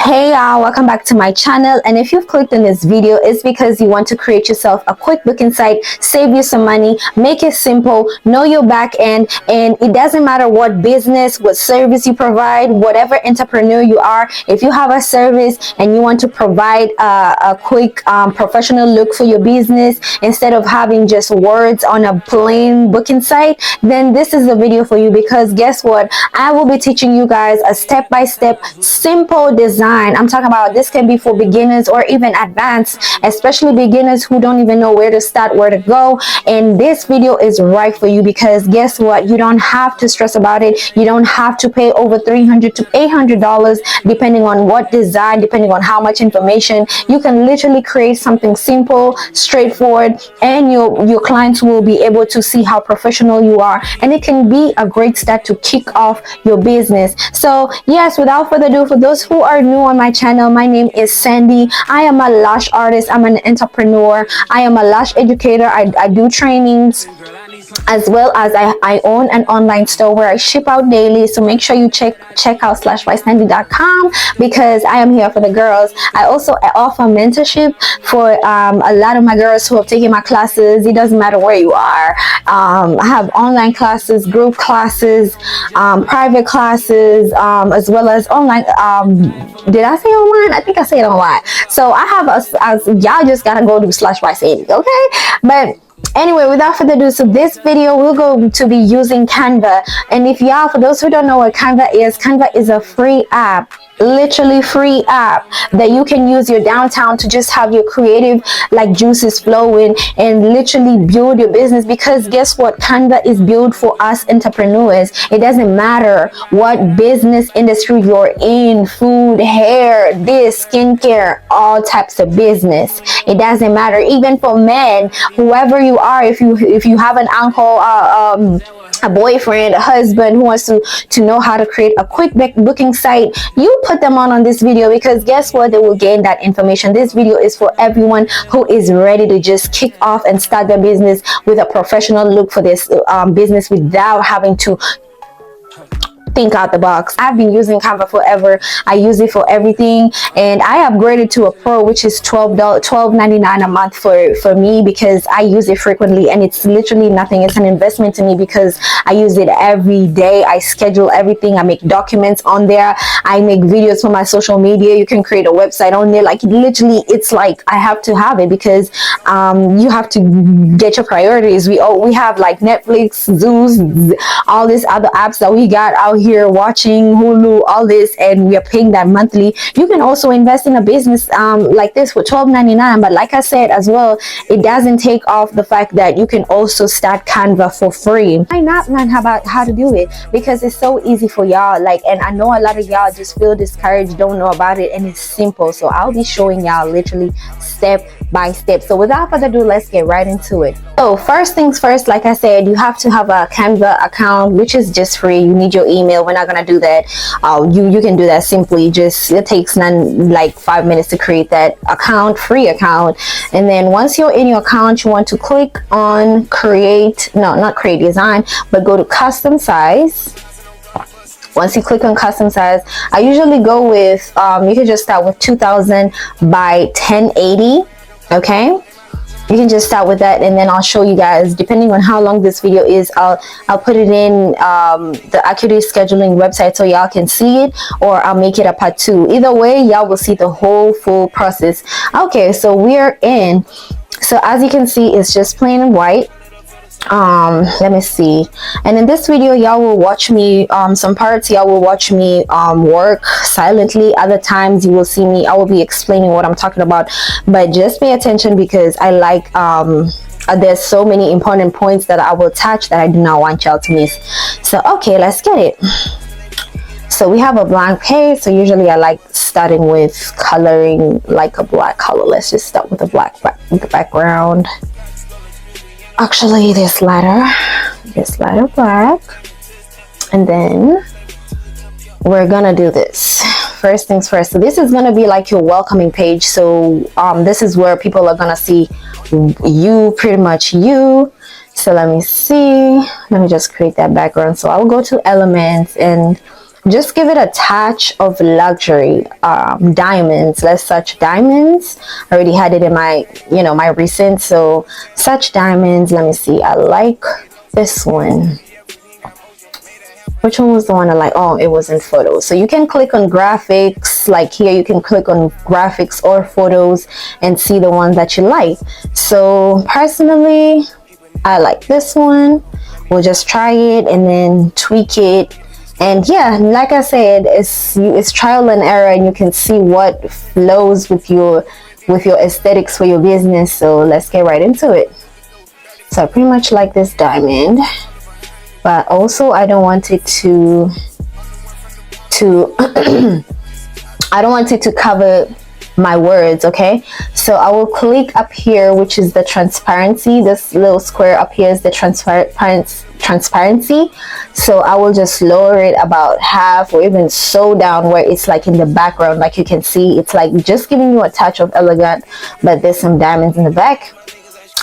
Hey y'all, welcome back to my channel. And if you've clicked on this video, it's because you want to create yourself a quick booking site, save you some money, make it simple, know your back end, and it doesn't matter what business, what service you provide, whatever entrepreneur you are. If you have a service and you want to provide a quick professional look for your business instead of having just words on a plain booking site, then this is the video for you, because guess what? I will be teaching you guys a step-by-step simple design. I'm talking about this can be for beginners or even advanced, especially beginners who don't even know where to start, where to go. And this video is right for you, because guess what? You don't have to stress about it. You don't have to pay over $300 to $800 depending on what design, depending on how much information. You can literally create something simple, straightforward, and your clients will be able to see how professional you are, and it can be a great start to kick off your business. So yes, without further ado, for those who are new on my channel, my name is Sandy. I am a lash artist. I'm an entrepreneur. I am a lash educator. I do trainings, as well as I own an online store where I ship out daily. So make sure you check out slashbysandy.com, because I am here for the girls. I also offer mentorship for a lot of my girls who have taken my classes. It doesn't matter where you are. I have online classes, group classes, private classes, as well as online. Did I say online? I think I said online. So I have y'all just gotta go to slashbysandy, okay? But anyway, without further ado, so this video we're going to be using Canva. And if y'all, for those who don't know what Canva is a free app, literally free app that you can use your downtown to just have your creative like juices flowing and literally build your business. Because guess what? Canva is built for us entrepreneurs. It doesn't matter what business industry you're in, food, hair, this, skincare, all types of business. It doesn't matter. Even for men, whoever you are, if you have an uncle, a boyfriend, a husband who wants to know how to create a quick booking site, you put them on this video, because guess what? They will gain that information. This video is for everyone who is ready to just kick off and start their business with a professional look for this business without having to think out the box. I've been using Canva forever. I use it for everything, and I upgraded to a pro, which is $12.99 a month for me, because I use it frequently, and it's literally nothing. It's an investment to me because I use it every day. I schedule everything. I make documents on there. I make videos for my social media. You can create a website on there. Like literally, it's like I have to have it, because you have to get your priorities. We have like Netflix, Zeus, all these other apps that we got out here, watching Hulu, all this, and we are paying that monthly. You can also invest in a business like this for $12.99. But like I said as well, it doesn't take off the fact that you can also start Canva for free. Why not learn about how to do it? Because it's so easy for y'all. Like, and I know a lot of y'all just feel discouraged, don't know about it, and it's simple. So I'll be showing y'all literally step by step. So without further ado, let's get right into it. So first things first, like I said, you have to have a Canva account, which is just free. You need your email. We're not gonna do that. You can do that simply. Just it takes like 5 minutes to create that account, free account. And then once you're in your account, you want to click on not create design, but go to custom size. Once you click on custom size, I usually go with you can just start with 2000 by 1080. Okay, you can just start with that, and then I'll show you guys, depending on how long this video is, I'll put it in the Acuity scheduling website so y'all can see it, or I'll make it a part 2. Either way, y'all will see the whole full process. Okay, so we're in. So as you can see, it's just plain and white. Let me see. And in this video, y'all will watch me some parts y'all will watch me work silently. Other times you will see me, I will be explaining what I'm talking about, but just pay attention, because I like there's so many important points that I will touch that I do not want y'all to miss. So okay, let's get it. So we have a blank page. So usually I like starting with coloring like a black color. Let's just start with a black background. Actually, this lighter black, and then we're gonna do this. First things first. So this is gonna be like your welcoming page. So this is where people are gonna see you, pretty much you. So let me see. Let me just create that background. So I'll go to elements, and just give it a touch of luxury. Diamonds, let's search diamonds. I already had it in my, my recent, so search diamonds. Let me see, I like this one. Which one was the one I like? Oh, it was in photos. So you can click on graphics, like here you can click on graphics or photos and see the ones that you like. So personally, I like this one. We'll just try it and then tweak it. And yeah, like I said, it's trial and error, and you can see what flows with your aesthetics for your business. So let's get right into it. So I pretty much like this diamond, but also I don't want it to I don't want it to cover my words. Okay, so I will click up here, which is the transparency. This little square up here is the transparency. So I will just lower it about half, or even so down where it's like in the background, like you can see it's like just giving you a touch of elegant, but there's some diamonds in the back.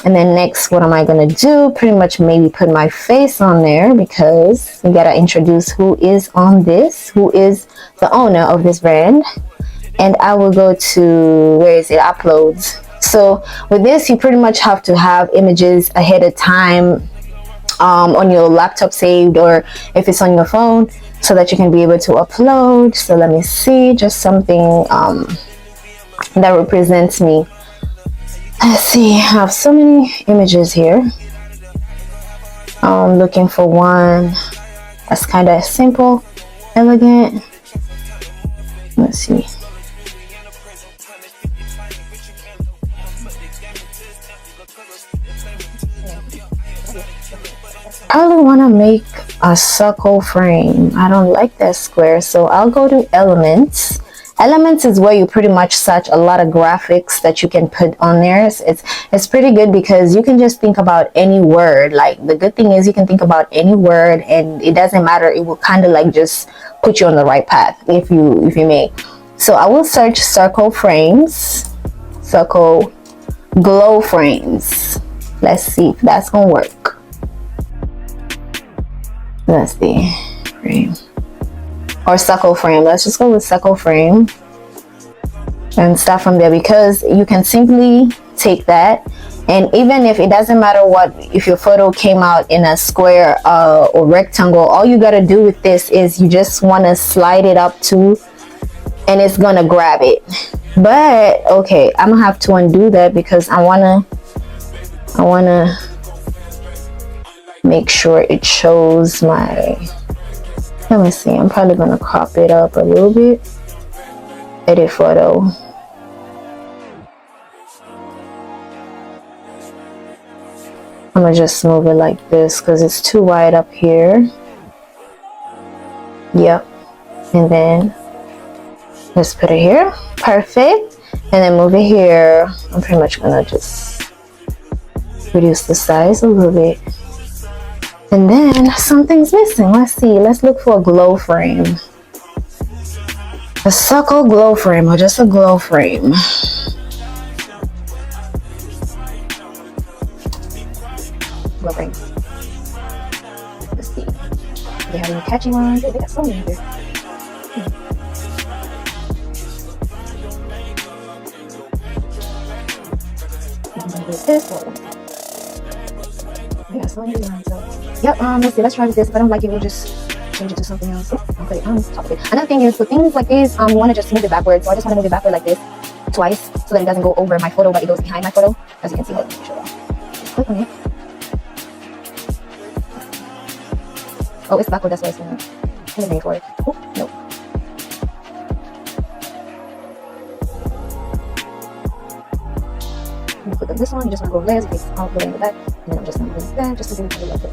And then next, what am I gonna do? Pretty much maybe put my face on there, because we gotta introduce who is on this, who is the owner of this brand. And I will go to, where is it, uploads. So with this, you pretty much have to have images ahead of time on your laptop saved, or if it's on your phone, so that you can be able to upload. So let me see, just something that represents me. Let's see, I have so many images here. I'm looking for one that's kind of simple, elegant. Let's see. Probably want to make a circle frame. I don't like that square, so I'll go to elements. Elements is where you pretty much search a lot of graphics that you can put on there. It's pretty good because you can just think about any word. Like, the good thing is you can think about any word and it doesn't matter. It will kind of like just put you on the right path, if you may. So I will search circle frames, circle glow frames. Let's see if that's gonna work. Let's see, frame or circle frame. Let's just go with circle frame and start from there, because you can simply take that, and even if it doesn't matter what, if your photo came out in a square or rectangle, all you got to do with this is you just want to slide it up to, and it's gonna grab it. But okay, I'm gonna have to undo that because I wanna make sure it shows my, let me see, I'm probably gonna crop it up a little bit. Edit photo. I'm gonna just move it like this because it's too wide up here. Yep. And then let's put it here. Perfect. And then move it here. I'm pretty much gonna just reduce the size a little bit. And then something's missing. Let's see. Let's look for a glow frame. A circle glow frame, or just a glow frame. Glow frame. Let's see. Do they have any catchy ones? They got so many here. This one. Yeah, so many designs. Yep, let's see, let's try with this. If I don't like it, we'll just change it to something else. Oh, I'll put it on top of it. Another thing is, for things like this, you want to just move it backwards. So I just want to move it backward like this twice, so that it doesn't go over my photo, but it goes behind my photo. As you can see, hold on, let me show you. Just click on it. Oh, it's backward, that's why it's going to made for it. Oh, no. Click on this one, you just want to go layers, it's all the way in the back, and then I'm just going to move that just to give it a little bit.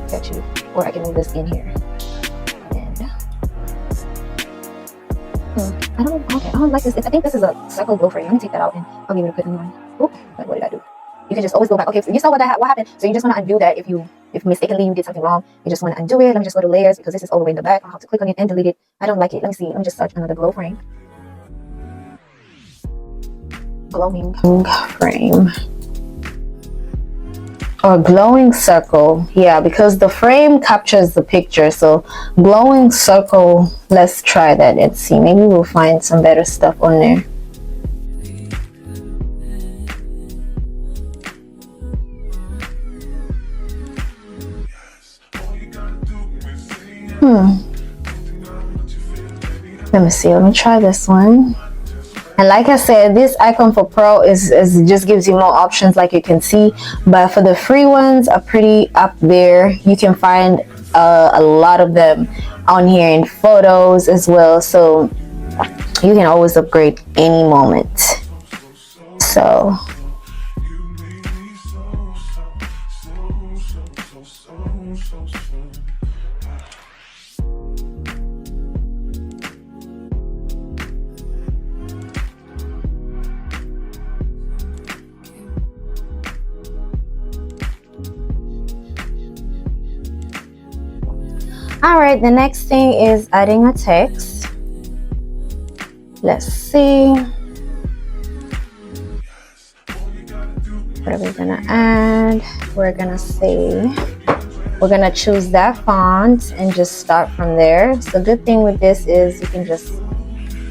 Catch you, or I can move this in here. And I don't like this. I think this is a circle glow frame. Let me take that out and I'll be able to put a new one. Oh, what did I do? You can just always go back. Okay, so you saw what happened. So you just want to undo that. If mistakenly you did something wrong, you just want to undo it. Let me just go to layers, because this is all the way in the back. I'll have to click on it and delete it. I don't like it. Let me see. Let me just search another glow frame. Glowing frame. or glowing circle. Yeah, because the frame captures the picture. So glowing circle, let's try that and see. Maybe we'll find some better stuff on there. Let me see. Let me try this one. And like I said, this icon for Pro is just gives you more options, like you can see. But for the free ones are pretty up there. You can find a lot of them on here in photos as well. So you can always upgrade any moment. So all right, the next thing is adding a text. Let's see. What are we gonna add? We're gonna choose that font and just start from there. So the good thing with this is you can just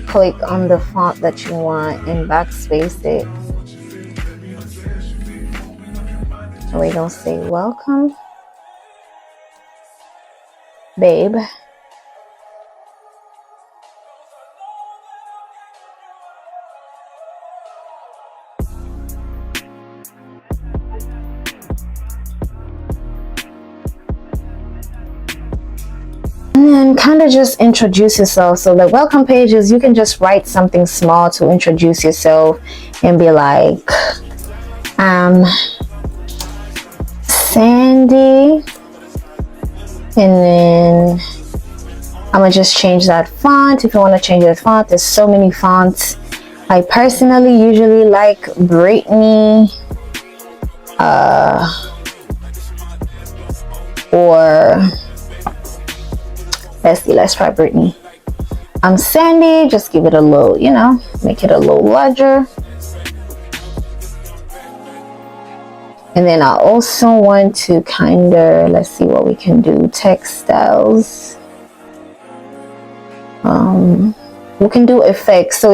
click on the font that you want and backspace it. And we're gonna say welcome, babe. And then kind of just introduce yourself. So the welcome pages, you can just write something small to introduce yourself and be like, Sandy. And then I'm gonna just change that font. If you want to change that font, there's so many fonts. I personally usually like Brittany or let's try Brittany. I'm Sandy. Just give it a little, make it a little larger. And then I also want to let's see what we can do. Text styles. We can do effects. So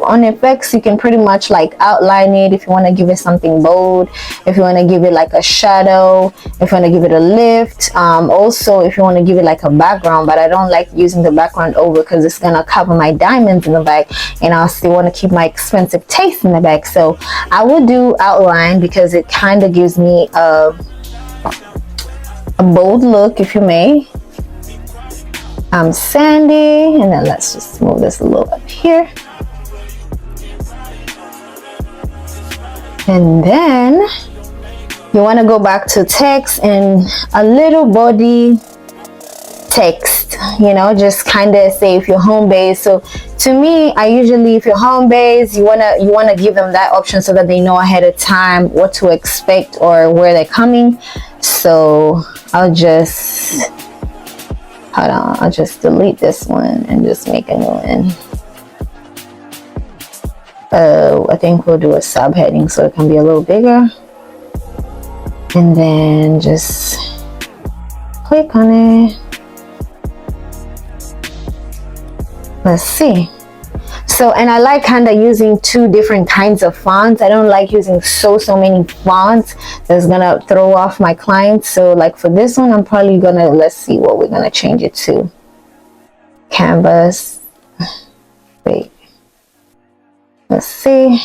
on effects, you can pretty much like outline it if you want to give it something bold, if you want to give it like a shadow, if you want to give it a lift. Also, if you want to give it like a background, but I don't like using the background over because it's going to cover my diamonds in the back and I still want to keep my expensive taste in the back. So I would do outline because it kind of gives me a bold look, if you may. I'm Sandy, and then let's just move this a little up here. And then you want to go back to text and a little body text, just kind of say if you're home based. So to me, I usually, if you're home based, you wanna give them that option so that they know ahead of time what to expect or where they're coming. So I'll just delete this one and just make a new one. I think we'll do a subheading so it can be a little bigger. And then just click on it. Let's see. So, and I like kind of using two different kinds of fonts. I don't like using so many fonts that's gonna throw off my clients. So like for this one, I'm probably let's see what we're gonna change it to. Canvas. Wait. Let's see.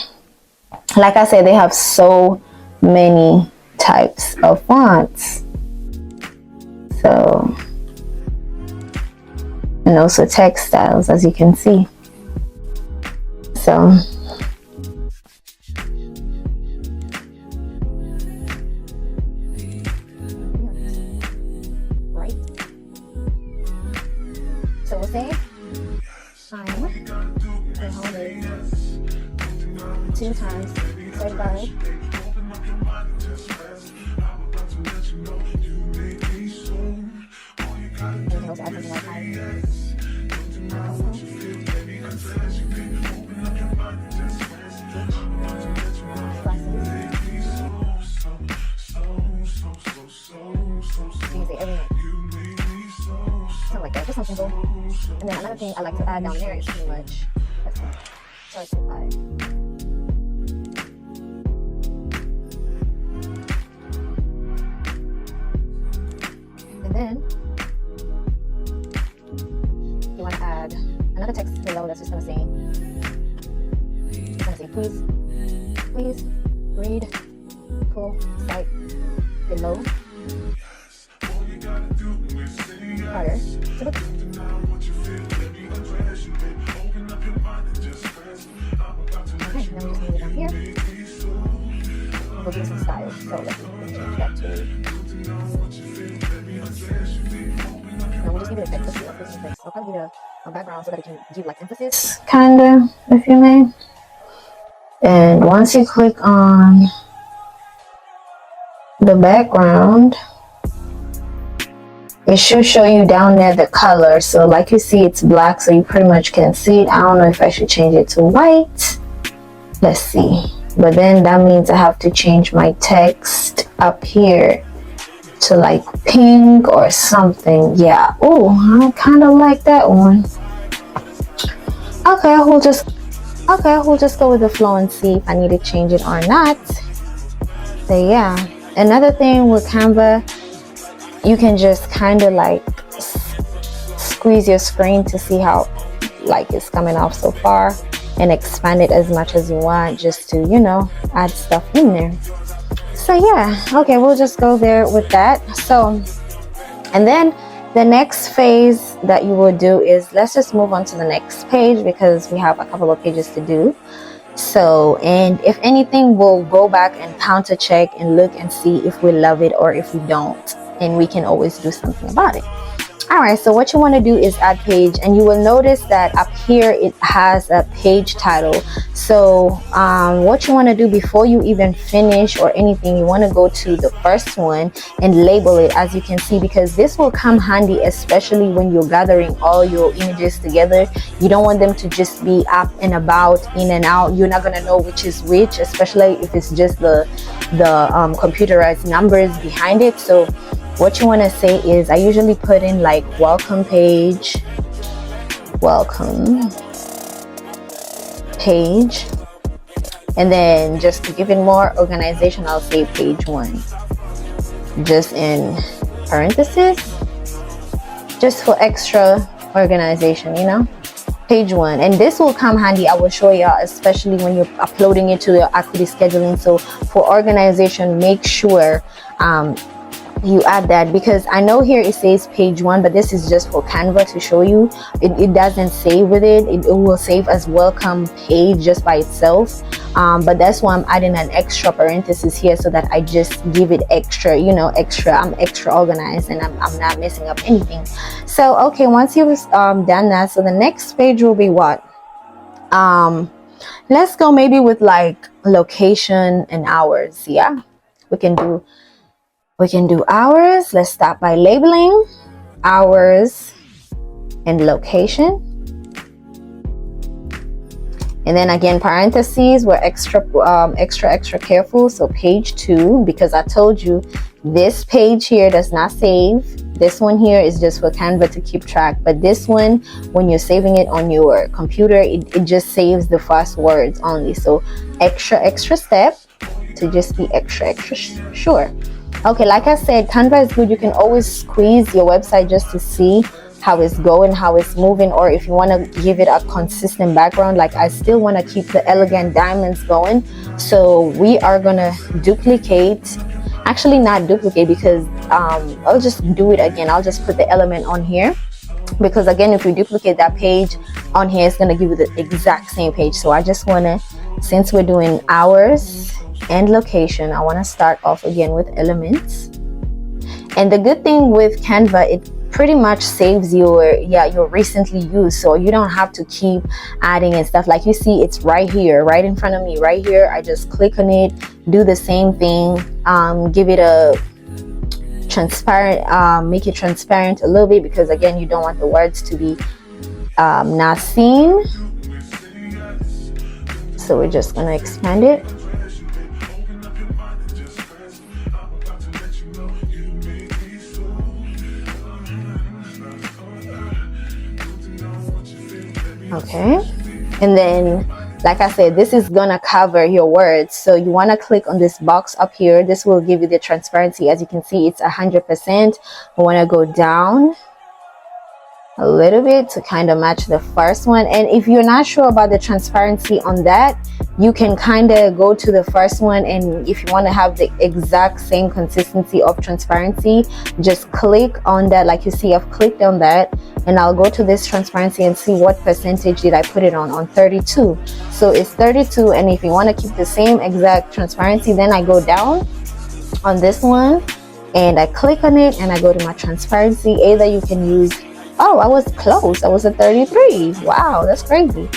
Like I said, they have so many types of fonts. So, and also text styles, as you can see. So right. So we'll say time. Okay, hold it. 2 times. Say bye. Anything else I can like And then another thing I like to add down there is pretty much, let's see, and then you want to add another text below that's just going to say, please read full site below prior to the okay, then we just move it down here. We'll do some style. So let's change that to now we'll just give it a text. Let's see what this is. So I'll probably give it a background so that it can give like emphasis. Kinda, if you may. And once you click on the background, it should show you down there the color. So like you see, it's black, so you pretty much can see it. I don't know if I should change it to white. Let's see. But then that means I have to change my text up here to like pink or something. Yeah. Oh, I kind of like that one. Okay, we'll just go with the flow and see if I need to change it or not. So yeah, another thing with Canva, you can just kind of like squeeze your screen to see how like it's coming off so far, and expand it as much as you want, just to, you know, add stuff in there. So yeah, okay, we'll just go there with that. So, and then the next phase that you will do is, let's just move on to the next page because we have a couple of pages to do. So, and if anything, we'll go back and counter check and look and see if we love it or if we don't, and we can always do something about it. All right, so what you want to do is add page, and you will notice that up here it has a page title. So what you want to do before you even finish or anything, you want to go to the first one and label it, as you can see, because this will come handy, especially when you're gathering all your images together. You don't want them to just be up and about, in and out. You're not going to know which is which, especially if it's just the computerized numbers behind it. So what you want to say is, I usually put in like welcome page, and then just to give it more organization, I'll say page 1, just in parentheses, just for extra organization, you know, page 1. And this will come handy, I will show you, especially when you're uploading it to your Acuity scheduling. So for organization, make sure you add that, because I know here it says page 1, but this is just for Canva to show you. It doesn't save with it. It will save as welcome page just by itself, but that's why I'm adding an extra parenthesis here, so that I just give it extra, you know, I'm extra organized and I'm not messing up anything. So okay, once you've done that, so the next page will be what, let's go maybe with like location and hours. Yeah, we can do hours. Let's start by labeling hours and location, and then again parentheses. We're extra careful. So page 2, because I told you this page here does not save. This one here is just for Canva to keep track, but this one, when you're saving it on your computer, it just saves the first words only. So extra step to just be extra sure. Okay, like I said, Canva is good. You can always squeeze your website just to see how it's going, how it's moving, or if you want to give it a consistent background. Like I still want to keep the elegant diamonds going, so we are gonna duplicate, actually not duplicate, because I'll just do it again. I'll just put the element on here, because again, if we duplicate that page on here, it's gonna give you the exact same page. So I just want to, since we're doing hours and location, I want to start off again with elements. And the good thing with Canva, it pretty much saves your recently used, so you don't have to keep adding and stuff. Like you see, it's right here, right in front of me, right here. I just click on it, do the same thing, give it a transparent, make it transparent a little bit, because again, you don't want the words to be not seen. So we're just gonna expand it. Okay, and then like I said, this is gonna cover your words, so you want to click on this box up here. This will give you the transparency. As you can see, it's 100%. I want to go down a little bit to kind of match the first one, and if you're not sure about the transparency on that, you can kind of go to the first one, and if you want to have the exact same consistency of transparency, just click on that. Like you see, I've clicked on that, and I'll go to this transparency and see what percentage did I put it on 32. So it's 32, and if you want to keep the same exact transparency, then I go down on this one and I click on it and I go to my transparency. Either you can use, oh, I was close, I was at 33. Wow, that's crazy.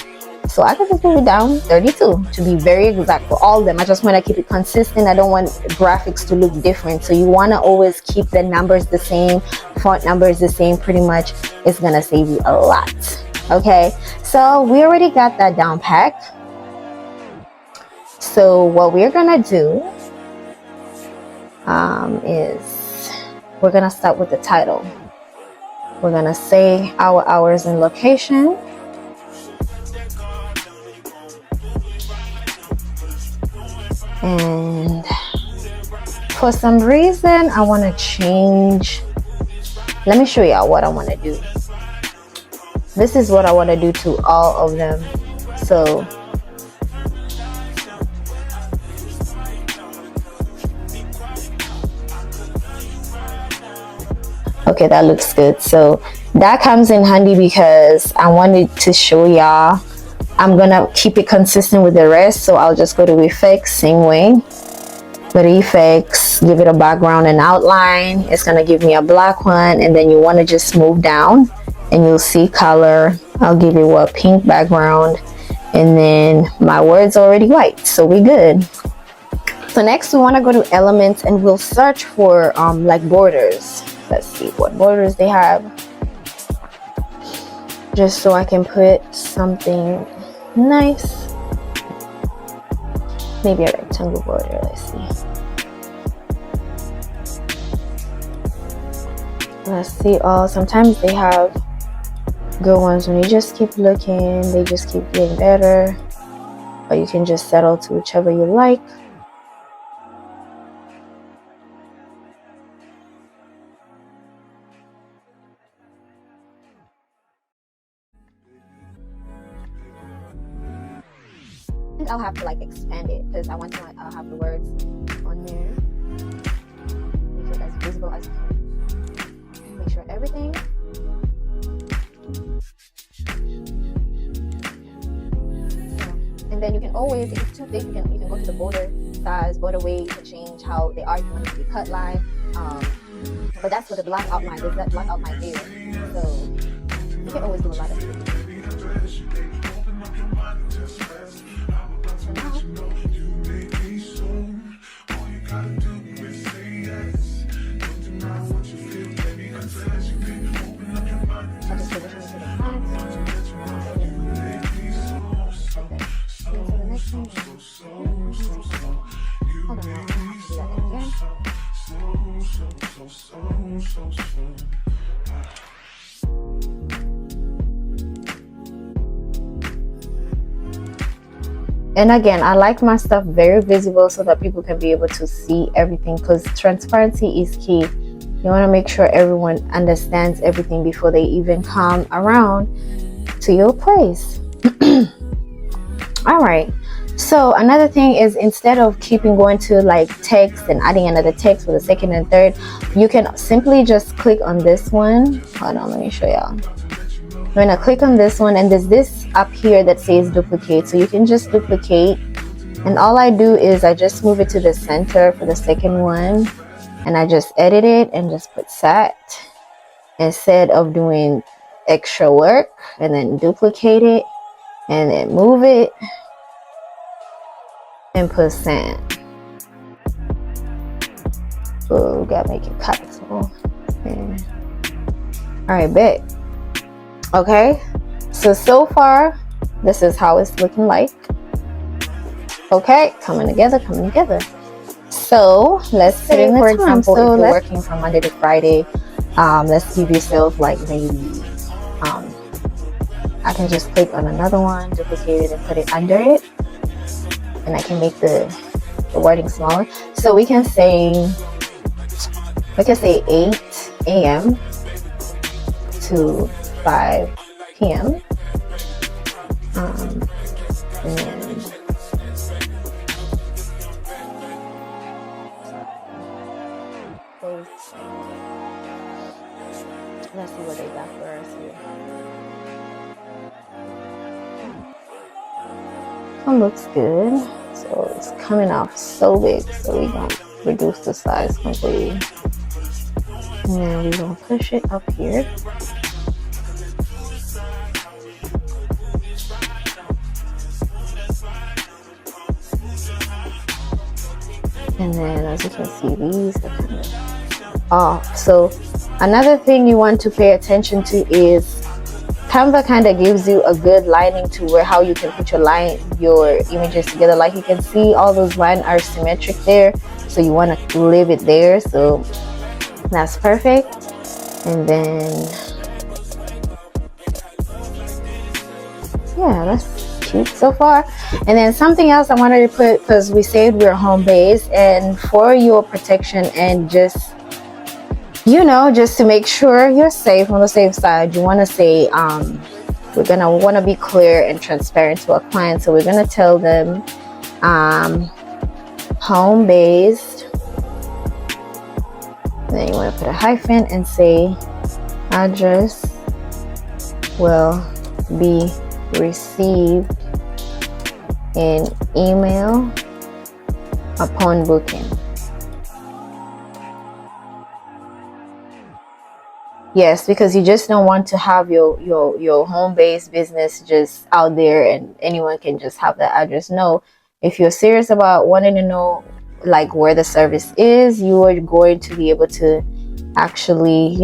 So I can just move it down 32 to be very exact for all of them. I just want to keep it consistent. I don't want graphics to look different. So you want to always keep the numbers the same, font numbers the same, pretty much. It's going to save you a lot. Okay, so we already got that down packed. So what we're going to do is we're going to start with the title. We're going to say our hours and location. And for some reason I want to change, let me show y'all what I want to do. This is what I want to do to all of them. So okay, that looks good. So that comes in handy because I wanted to show y'all I'm gonna keep it consistent with the rest. So I'll just go to effects, same way. Go to effects, give it a background and outline. It's gonna give me a black one, and then you want to just move down and you'll see color. I'll give you a pink background, and then my word's already white, so we good. So next we want to go to elements and we'll search for like borders. Let's see what borders they have, just so I can put something nice. Maybe a rectangle border. Let's see. Oh, sometimes they have good ones. When you just keep looking, they just keep getting better. Or you can just settle to whichever you like. I'll have to like expand it because I want to I'll have the words on there. Make it as visible as you can. Make sure everything. And then you can always, if it's too thick, you can go to the border size, border weight. You can change how they are. You want it to be cut line. But that's for the black outline. There's that black outline there. So you can always do a lot of things. And again, I like my stuff very visible so that people can be able to see everything, because transparency is key. You want to make sure everyone understands everything before they even come around to your place. All right. So another thing is, instead of keeping going to like text and adding another text for the second and third, you can simply just click on this one. Hold on, let me show y'all. I'm gonna click on this one, and there's this up here that says duplicate. So you can just duplicate, and all I do is I just move it to the center for the second one, and I just edit it and just put sat instead of doing extra work, and then duplicate it and then move it and put sand. Oh, gotta make it capital. Yeah. All right, bet. Okay, so far this is how it's looking like. Okay, coming together. So let's say, for example, if you're working from Monday to Friday, let's give yourself like maybe I can just click on another one, duplicate it, and put it under it, and I can make the wording smaller. So we can say 8 a.m. to 5 p.m. And let's see what they got for us here. One looks good. So it's coming off so big, so we're gonna reduce the size completely. And then we're gonna push it up here. And then as you can see, these are kind of off. So another thing you want to pay attention to is Canva kind of gives you a good lining to where how you can put your images together. Like you can see all those lines are symmetric there, so you want to leave it there. So that's perfect. And then yeah, that's cute so far. And then something else I wanted to put, because we said we're home based, and for your protection and just just to make sure you're safe, on the safe side, you want to say we're gonna want to be clear and transparent to our clients. So we're gonna tell them home based. Then you want to put a hyphen and say address will be received in email upon booking. Yes, because you just don't want to have your home-based business just out there and anyone can just have that address. No, if you're serious about wanting to know like where the service is, you are going to be able to actually,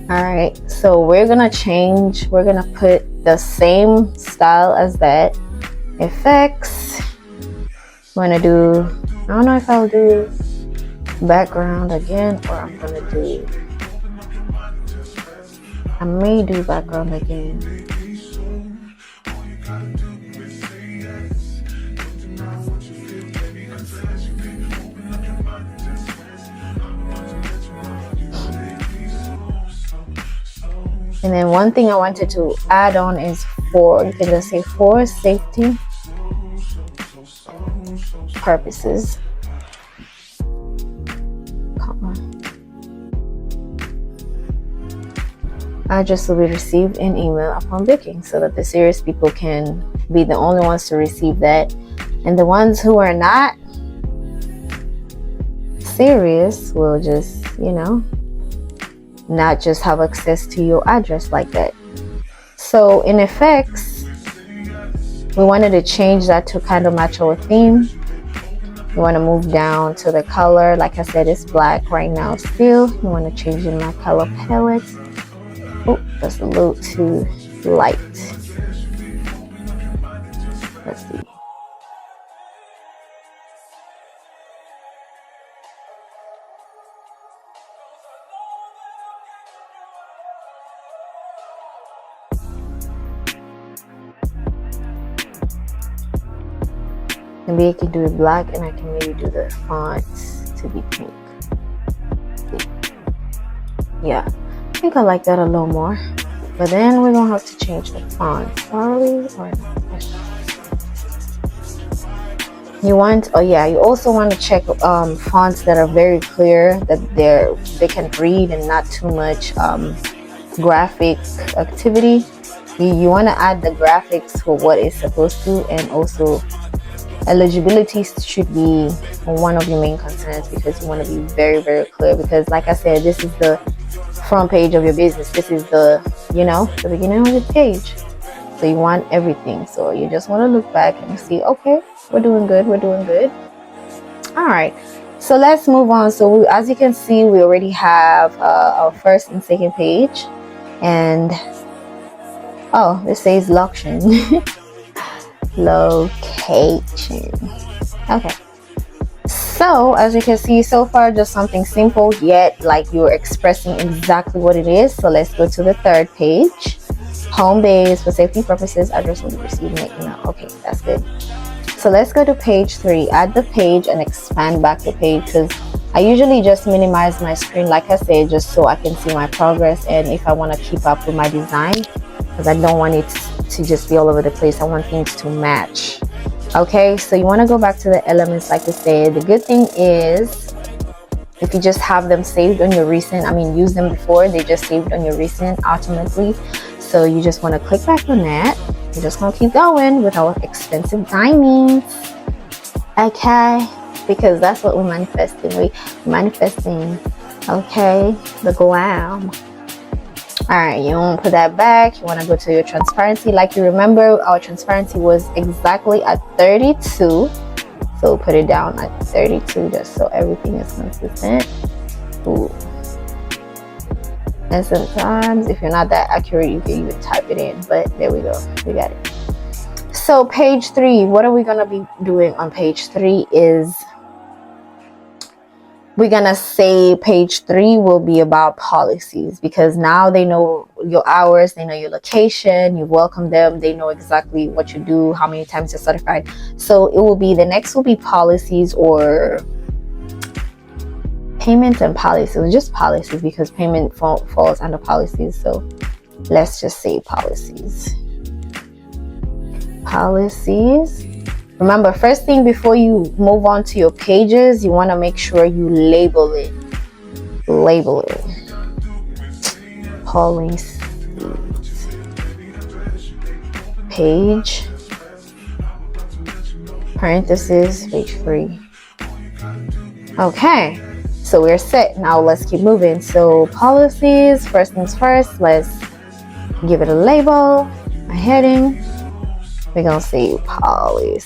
all right, so we're gonna put the same style as that. Effects. I'm gonna do, I don't know if I'll do background again, or I may do background again. And then one thing I wanted to add on is you can just say for safety purposes, address will be received in email upon booking, so that the serious people can be the only ones to receive that, and the ones who are not serious will just not just have access to your address like that. So in effects, we wanted to change that to kind of match our theme. You want to move down to the color. Like I said, it's black right now still. You want to change in my color palette. Oh, that's a little too light. Let's see. Maybe I can do it black, and I can maybe do the fonts to be pink. Yeah, I think I like that a little more. But then we're gonna have to change the font. Probably or not. You also want to check fonts that are very clear, that they can read, and not too much graphic activity. You want to add the graphics for what it's supposed to, and also eligibility should be one of your main concerns, because you want to be very, very clear, because like I said, this is the front page of your business. This is the the beginning of the page, so you want everything. So you just want to look back and see, okay, we're doing good. All right, so let's move on. So as you can see, we already have our first and second page, and this says location. Location. Okay. So as you can see so far, just something simple yet like you're expressing exactly what it is. So let's go to the third page. Home base, for safety purposes, address will be received in email. Okay, that's good. So let's go to page 3. Add the page and expand back the page, because I usually just minimize my screen, like I said, just so I can see my progress and if I want to keep up with my design, because I don't want it to just be all over the place. I want things to match. Okay, so you want to go back to the elements like I said. The good thing is if you just have them saved on your recent, use them before, they just saved on your recent automatically. So you just want to click back on that. We're just going to keep going with our expensive diamonds. Okay, because that's what we're manifesting. We're manifesting, okay, the glam. All right, you want to put that back. You want to go to your transparency. Like you remember, our transparency was exactly at 32. So put it down at 32 just so everything is consistent. Ooh. And sometimes if you're not that accurate, you can even type it in. But there we go. We got it. So page 3, what are we going to be doing on page 3 is we're gonna say page 3 will be about policies, because now they know your hours, they know your location, you welcome them, they know exactly what you do, how many times you're certified. So it will be, the next will be policies, or payments and policies, just policies, because payment falls under policies. So let's just say policies. Remember, first thing before you move on to your pages, you want to make sure you label it. Policies. Page. Parentheses, page 3. Okay, so we're set. Now let's keep moving. So policies, first things first, let's give it a label, a heading. We're gonna say policies.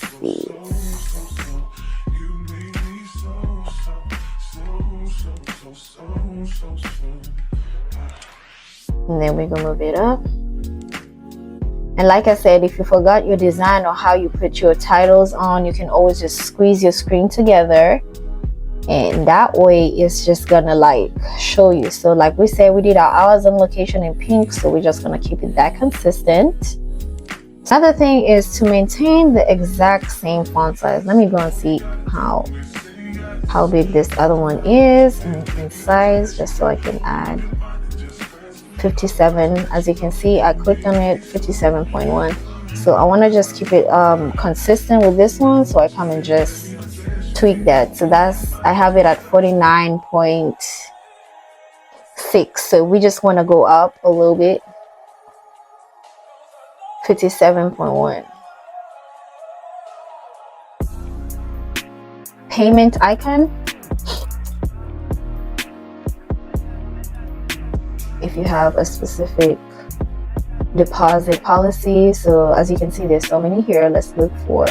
And then we're gonna move it up. And like I said, if you forgot your design or how you put your titles on, you can always just squeeze your screen together, and that way it's just gonna like show you. So like we said, we did our hours and location in pink, so we're just gonna keep it that consistent. Another thing is to maintain the exact same font size. Let me go and see how big this other one is in size, just so I can add 57. As you can see, I clicked on it, 57.1. So I want to just keep it consistent with this one, so I come and just tweak that. So I have it at 49.6. So we just want to go up a little bit. 57.1. Payment icon. If you have a specific deposit policy, so as you can see, there's so many here. Let's look for,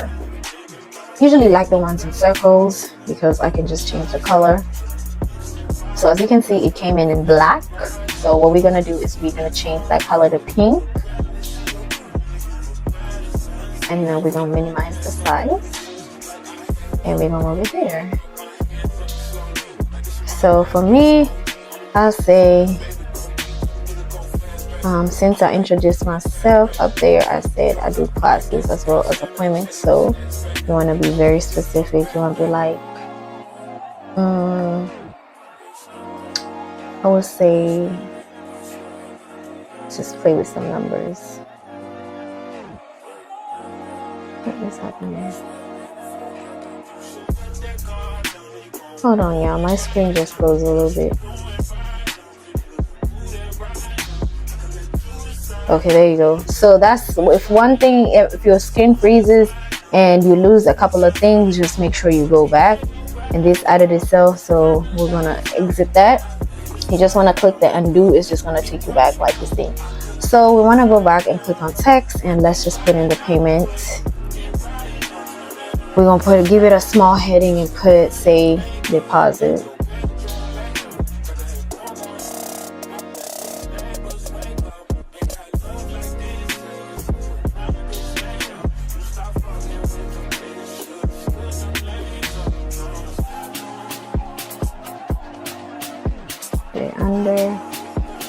usually like the ones in circles, because I can just change the color. So as you can see, it came in black. So what we're gonna do is we're gonna change that color to pink. And then we're going to minimize the size, and we're going to move it there. So for me, I'll say, since I introduced myself up there, I said I do classes as well as appointments. So you want to be very specific. You want to be like, I would say, just play with some numbers. What is happening? Hold on, y'all. My screen just froze a little bit. Okay, there you go. So that's, if one thing, if your screen freezes and you lose a couple of things, just make sure you go back. And this added itself, so we're gonna exit that. You just want to click the undo. It's just going to take you back like this thing. So we want to go back and click on text, and let's just put in the payment. We're going to give it a small heading and put, say, deposit. put it under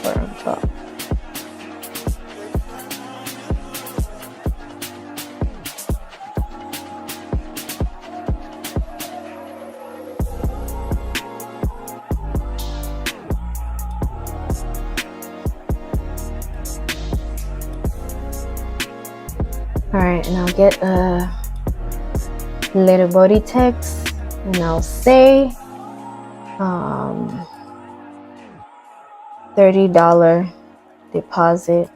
or on top. Alright, and I'll get a little body text and I'll say $30 deposit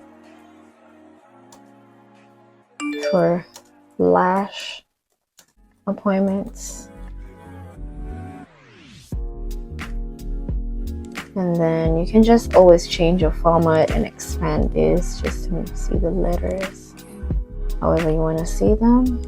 for lash appointments. And then you can just always change your format and expand this just to see the letters however you want to see them.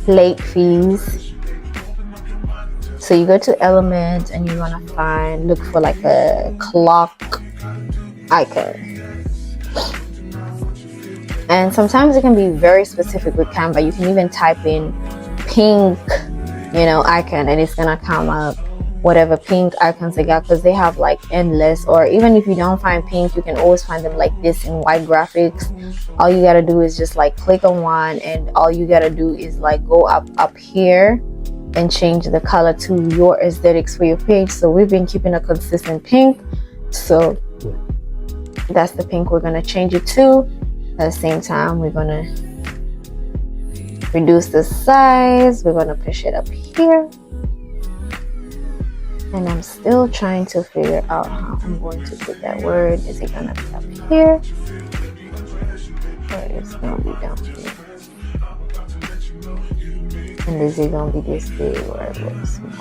Late fees. So you go to Element and you want to look for like a clock icon. And sometimes it can be very specific with Canva. You can even type in pink, icon, and it's gonna come up whatever pink icons they got, because they have like endless. Or even if you don't find pink, you can always find them like this in white graphics. All you gotta do is just like click on one, and all you gotta do is like go up here and change the color to your aesthetics for your page. So we've been keeping a consistent pink, so that's the pink we're gonna change it to. At the same time, we're gonna reduce the size. We're gonna push it up here. And I'm still trying to figure out how I'm going to put that word. Is it gonna be up here? Or it's gonna be down here? And is it gonna be this big or a little small?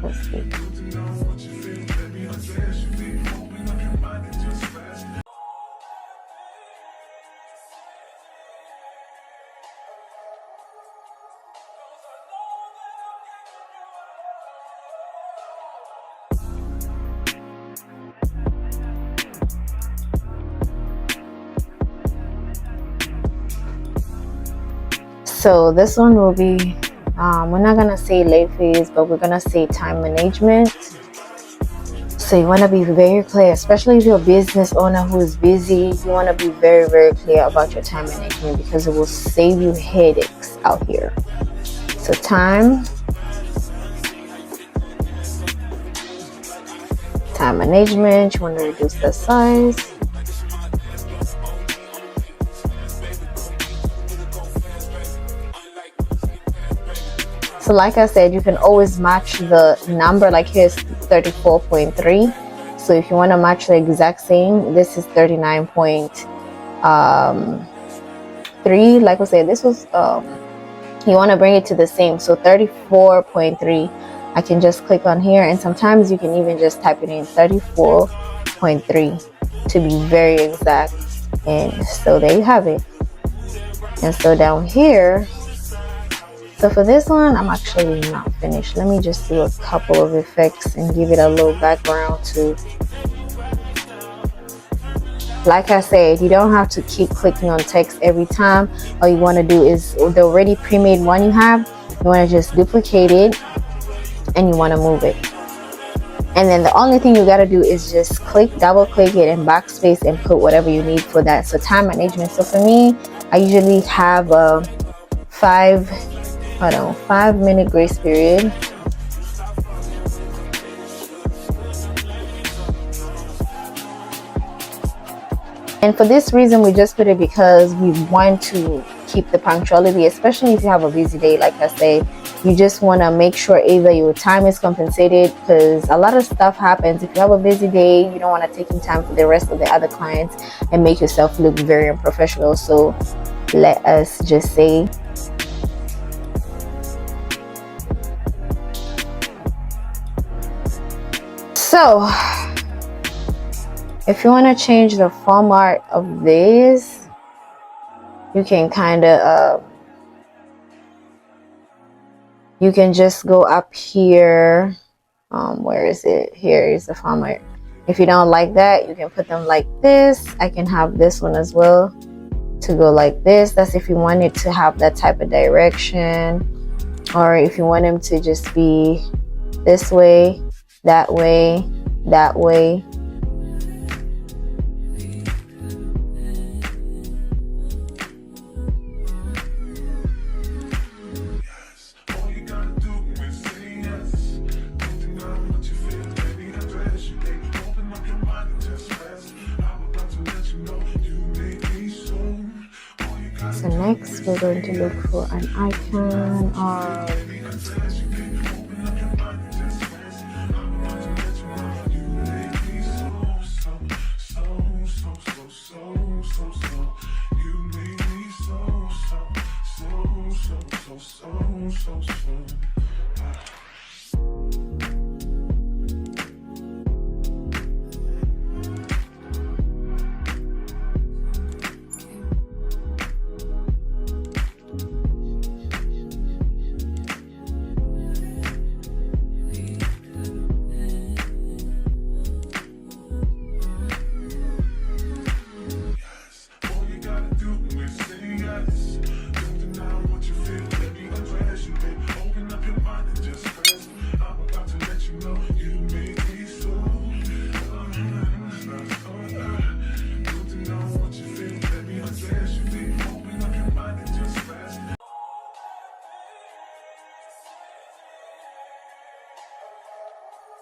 Let's see. So this one will be, we're not gonna say late fees, but we're gonna say time management. So you wanna be very clear, especially if you're a business owner who is busy. You wanna be very, very clear about your time management, because it will save you headaches out here. So time management, you wanna reduce the size. So like I said, you can always match the number. Like here's 34.3. So if you want to match the exact same, this is 39.3. Like I said, this was you want to bring it to the same. So 34.3. I can just click on here, and sometimes you can even just type it in 34.3 to be very exact. And so there you have it. And so down here, so for this one, I'm actually not finished. Let me just do a couple of effects and give it a little background too. Like I said, you don't have to keep clicking on text every time. All you want to do is the already pre-made one you have, you want to just duplicate it and you want to move it. And then the only thing you got to do is just double click it and backspace and put whatever you need for that. So time management. So for me, I usually have a 5-minute grace period. And for this reason, we just put it because we want to keep the punctuality, especially if you have a busy day. Like I say, you just want to make sure either your time is compensated, because a lot of stuff happens. If you have a busy day, you don't want to take in time for the rest of the other clients and make yourself look very unprofessional. So let us just say so. If you want to change the format of this, you can kind of you can just go up here Where is it? Here is the format. If you don't like that, you can put them like this. I can have this one as well to go like this. That's if you want it to have that type of direction, or if you want them to just be this way, that way, that way. So next we're going to look for an icon or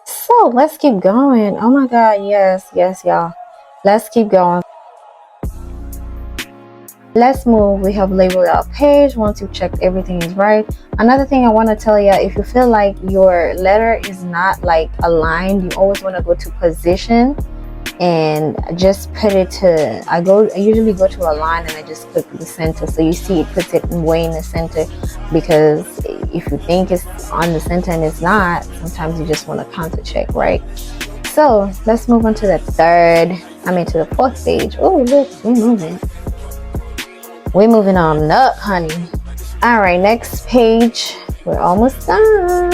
so let's keep going. Oh my god, yes, y'all. Let's keep going. Let's move. We have labeled our page. Once you've checked everything is right, another thing I want to tell you, if you feel like your letter is not like aligned, you always want to go to position and just put it to, I usually go to a line and I just click the center, so you see it puts it way in the center, because if you think it's on the center and it's not, sometimes you just want to counter check, right? So let's move on to the to the fourth page. Oh look, we're moving on up, honey. All right, next page, we're almost done.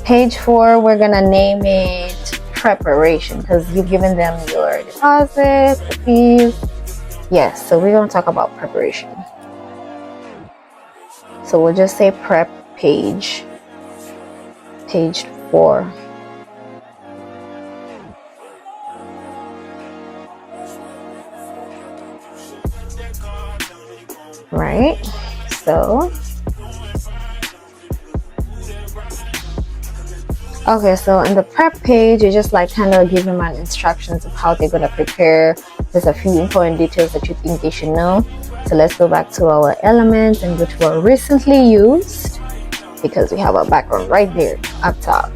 Page 4, we're gonna name it preparation, because you've given them your deposit, the fees. Yes, so we're gonna talk about preparation. So we'll just say prep page 4. Right, so okay, so in the prep page, you just like kind of give them an instructions of how they're going to prepare. There's a few important details that you think they should know. So let's go back to our elements and go to our recently used, because we have our background right there up top.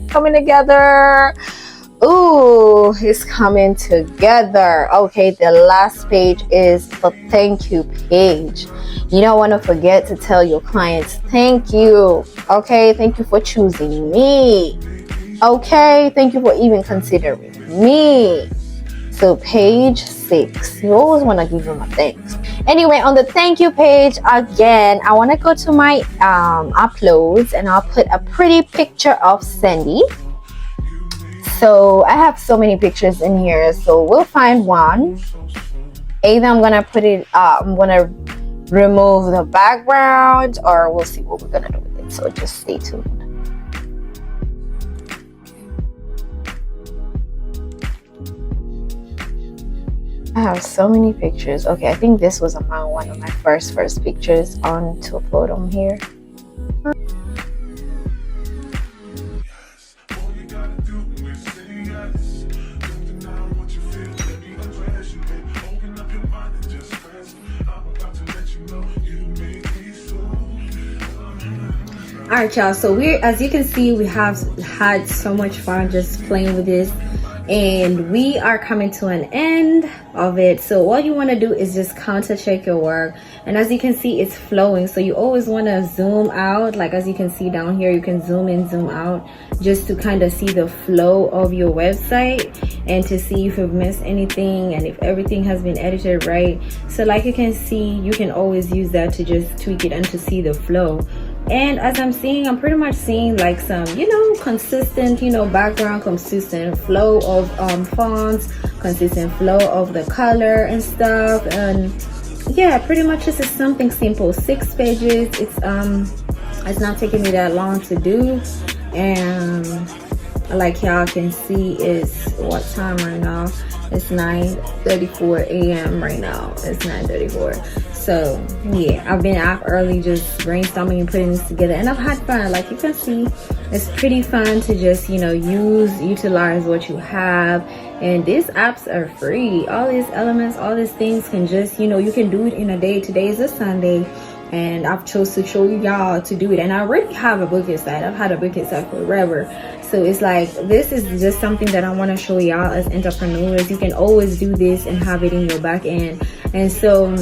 Coming together. Ooh, it's coming together. Okay, the last page is the thank you page. You don't want to forget to tell your clients thank you. Okay, thank you for choosing me. Okay, thank you for even considering me. So page 6, you always want to give them a thanks. Anyway, on the thank you page, again, I want to go to my uploads, and I'll put a pretty picture of Sandy. So I have so many pictures in here, so we'll find one. Either I'm gonna put it I'm gonna remove the background, or we'll see what we're gonna do with it, so just stay tuned. I have so many pictures. Okay, I think this was among one of my first pictures on to upload on here. All right, y'all, so as you can see, we have had so much fun just playing with this, and we are coming to an end of it. So all you want to do is just counter check your work, and as you can see, it's flowing. So you always want to zoom out, like as you can see down here, you can zoom in, zoom out, just to kind of see the flow of your website and to see if you've missed anything and if everything has been edited right. So like you can see, you can always use that to just tweak it and to see the flow. And as I'm seeing, I'm pretty much seeing like some, consistent, background, consistent flow of fonts, consistent flow of the color and stuff. And yeah, pretty much this is something simple. 6 pages. It's not taking me that long to do. And like y'all can see, is what time right now? It's 9:34 a.m. right now. It's 9:34. So yeah, I've been up early just brainstorming and putting this together, and I've had fun. Like you can see, it's pretty fun to just utilize what you have. And these apps are free. All these elements, all these things can just you can do it in a day. Today is a Sunday, and I've chose to show y'all to do it. And I already have a booking site. I've had a booking site forever. So it's like, this is just something that I want to show y'all as entrepreneurs. You can always do this and have it in your back end. And so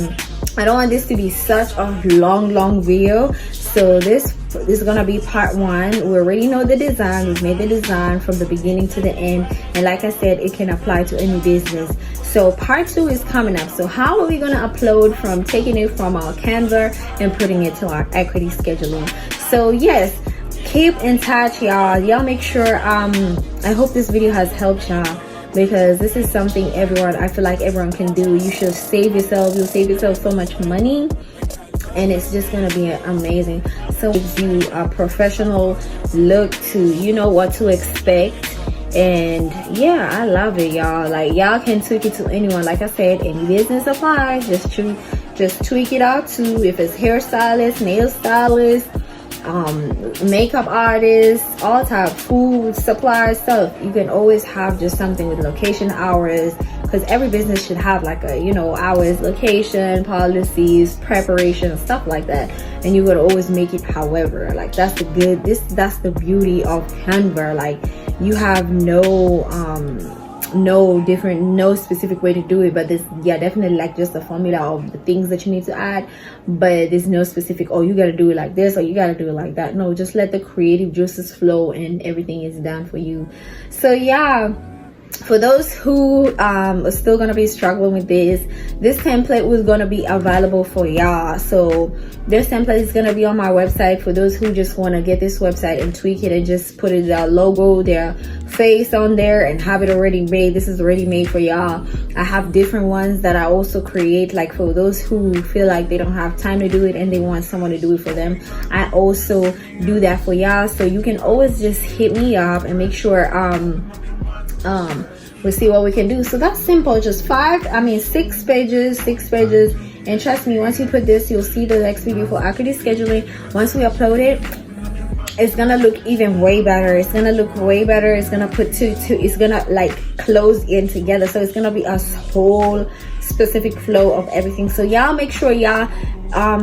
I don't want this to be such a long video. So this is gonna be part 1. We already know the design. We've made the design from the beginning to the end, and like I said, it can apply to any business. So part 2 is coming up. So how are we gonna upload from taking it from our Canva and putting it to our equity scheduling? So yes, keep in touch, y'all make sure I hope this video has helped y'all, because this is something I feel like everyone can do. You should save yourself. You'll save yourself so much money, and it's just gonna be amazing. So it gives you a professional look to what to expect. And yeah, I love it, y'all. Like, y'all can tweak it to anyone. Like I said, any business applies. Just tweak it out to, if it's hairstylist, nail stylist, makeup artists, all type, food supply stuff. You can always have just something with location, hours, because every business should have like a hours, location, policies, preparation, stuff like that. And you would always make it however. Like, that's the beauty of Canva. Like, you have no specific way to do it, but definitely like just the formula of the things that you need to add, but there's no specific, oh, you got to do it like this or you got to do it like that. No, just let the creative juices flow and everything is done for you. So yeah, for those who are still gonna be struggling with this template was gonna be available for y'all. So this template is gonna be on my website for those who just want to get this website and tweak it and just put their logo, their face on there and have it already made. This is already made for y'all. I have different ones that I also create, like for those who feel like they don't have time to do it and they want someone to do it for them. I also do that for y'all. So you can always just hit me up and make sure we'll see what we can do. So that's simple. Just 6 pages. And trust me, once you put this, you'll see the next video for equity scheduling. Once we upload it, it's gonna look even way better. It's gonna look way better. It's gonna put it's gonna like close in together. So it's gonna be a whole specific flow of everything. So y'all make sure y'all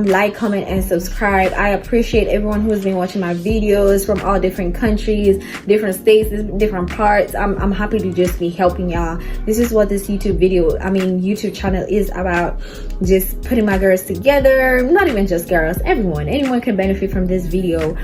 like, comment, and subscribe. I appreciate everyone who's been watching my videos from all different countries, different states, different parts. I'm happy to just be helping y'all. This is what this YouTube channel is about. Just putting my girls together. Not even just girls, anyone can benefit from this video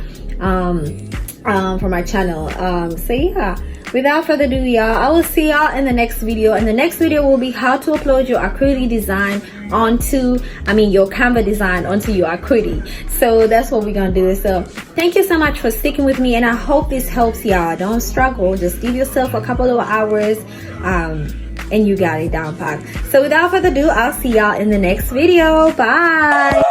from my channel. So yeah, without further ado, y'all, I will see y'all in the next video, and the next video will be how to upload your Acrylic design onto your Canva design onto your Acrylic. So that's what we're gonna do. So thank you so much for sticking with me, and I hope this helps y'all. Don't struggle, just give yourself a couple of hours and you got it down pat. So without further ado, I'll see y'all in the next video. Bye.